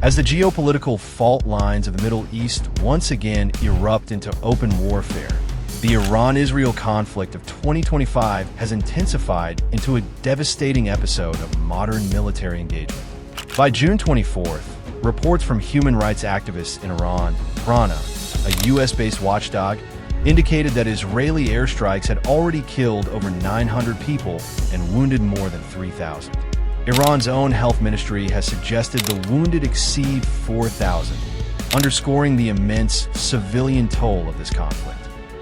As the geopolitical fault lines of the Middle East once again erupt into open warfare, the Iran-Israel conflict of 2025 has intensified into a devastating episode of modern military engagement. By June 24th, reports from human rights activists in Iran, Prana, a U.S.-based watchdog, indicated that Israeli airstrikes had already killed over 900 people and wounded more than 3,000. Iran's own health ministry has suggested the wounded exceed 4,000, underscoring the immense civilian toll of this conflict.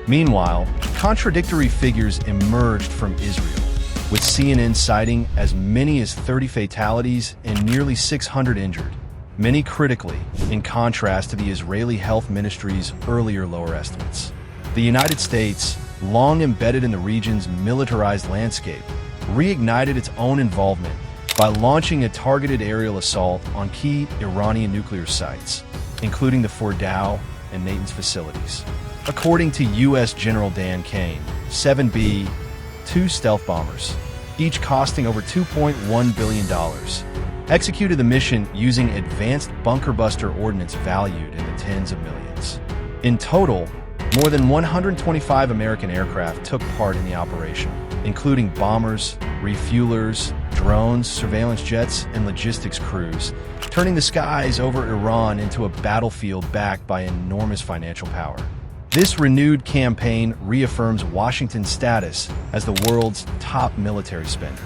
Meanwhile, contradictory figures emerged from Israel, with CNN citing as many as 30 fatalities and nearly 600 injured, many critically, in contrast to the Israeli health ministry's earlier lower estimates. The United States, long embedded in the region's militarized landscape, reignited its own involvement by launching a targeted aerial assault on key Iranian nuclear sites, including the Fordow and Natanz facilities. According to U.S. General Dan Kane, 7 B-2 stealth bombers, each costing over $2.1 billion, executed the mission using advanced bunker buster ordnance valued in the tens of millions. In total, more than 125 American aircraft took part in the operation, including bombers, refuelers, drones, surveillance jets, and logistics crews, turning the skies over Iran into a battlefield backed by enormous financial power. This renewed campaign reaffirms Washington's status as the world's top military spender.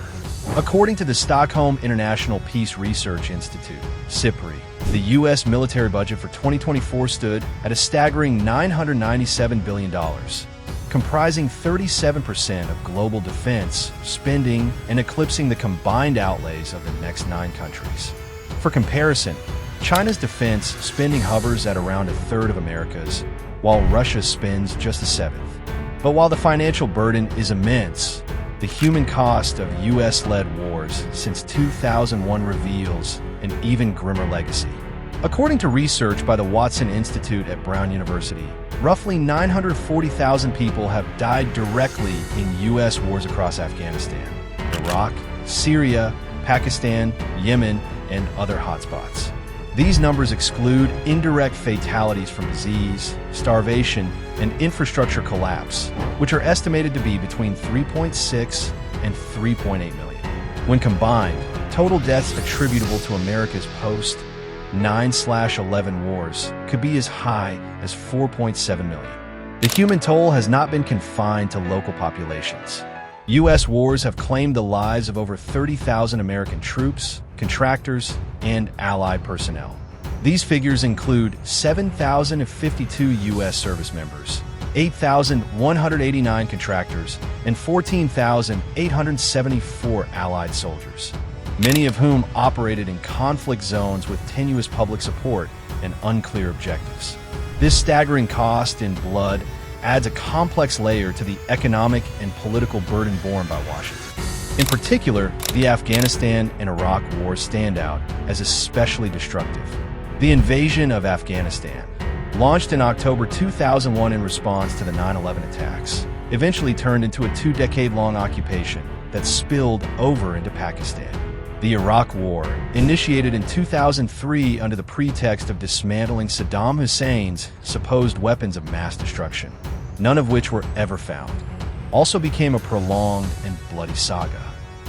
According to the Stockholm International Peace Research Institute, SIPRI, the U.S. military budget for 2024 stood at a staggering $997 billion, comprising 37% of global defense spending and eclipsing the combined outlays of the next 9 countries. For comparison, China's defense spending hovers at around a third of America's, while Russia spends just a seventh. But while the financial burden is immense, the human cost of U.S.-led wars since 2001 reveals an even grimmer legacy. According to research by the Watson Institute at Brown University, roughly 940,000 people have died directly in U.S. wars across Afghanistan, Iraq, Syria, Pakistan, Yemen, and other hotspots. These numbers exclude indirect fatalities from disease, starvation, and infrastructure collapse, which are estimated to be between 3.6 and 3.8 million. When combined, total deaths attributable to America's post-9/11 wars could be as high as 4.7 million. The human toll has not been confined to local populations. U.S. wars have claimed the lives of over 30,000 American troops, contractors, and allied personnel. These figures include 7,052 U.S. service members, 8,189 contractors, and 14,874 allied soldiers, many of whom operated in conflict zones with tenuous public support and unclear objectives. This staggering cost in blood adds a complex layer to the economic and political burden borne by Washington. In particular, the Afghanistan and Iraq wars stand out as especially destructive. The invasion of Afghanistan, launched in October 2001 in response to the 9/11 attacks, eventually turned into a 2-decade-long occupation that spilled over into Pakistan. The Iraq War, initiated in 2003 under the pretext of dismantling Saddam Hussein's supposed weapons of mass destruction, none of which were ever found, also became a prolonged and bloody saga.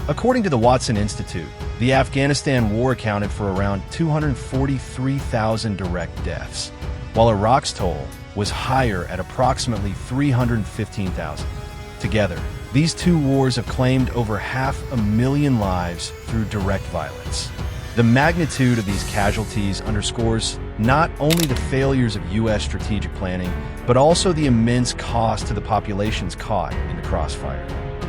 According to the Watson Institute, the Afghanistan War accounted for around 243,000 direct deaths, while Iraq's toll was higher at approximately 315,000. Together, these two wars have claimed over 500,000 lives through direct violence. The magnitude of these casualties underscores not only the failures of U.S. strategic planning, but also the immense cost to the populations caught in the crossfire.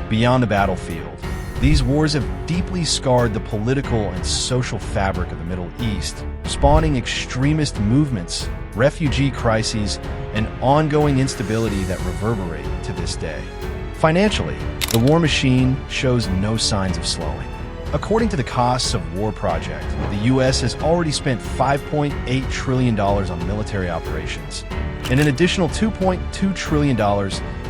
Beyond the battlefield, these wars have deeply scarred the political and social fabric of the Middle East, spawning extremist movements, refugee crises, and ongoing instability that reverberate to this day. Financially, the war machine shows no signs of slowing. According to the Costs of War Project, the U.S. has already spent $5.8 trillion on military operations, and an additional $2.2 trillion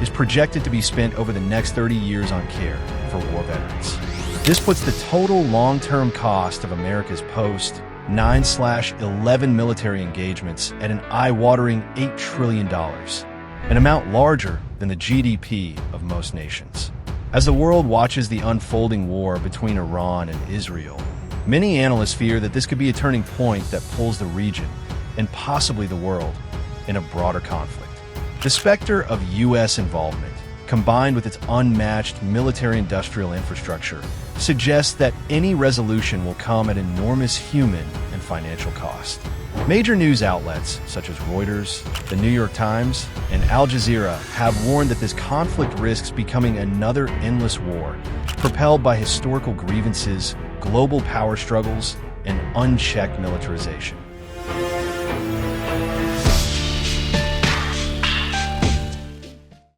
is projected to be spent over the next 30 years on care for war veterans. This puts the total long-term cost of America's post 9/11 military engagements at an eye-watering $8 trillion, an amount larger than the GDP of most nations. As the world watches the unfolding war between Iran and Israel, many analysts fear that this could be a turning point that pulls the region, and possibly the world, in a broader conflict. The specter of U.S. involvement, combined with its unmatched military-industrial infrastructure, suggests that any resolution will come at enormous human and financial cost. Major news outlets such as Reuters, the New York Times, and Al Jazeera have warned that this conflict risks becoming another endless war, propelled by historical grievances, global power struggles, and unchecked militarization.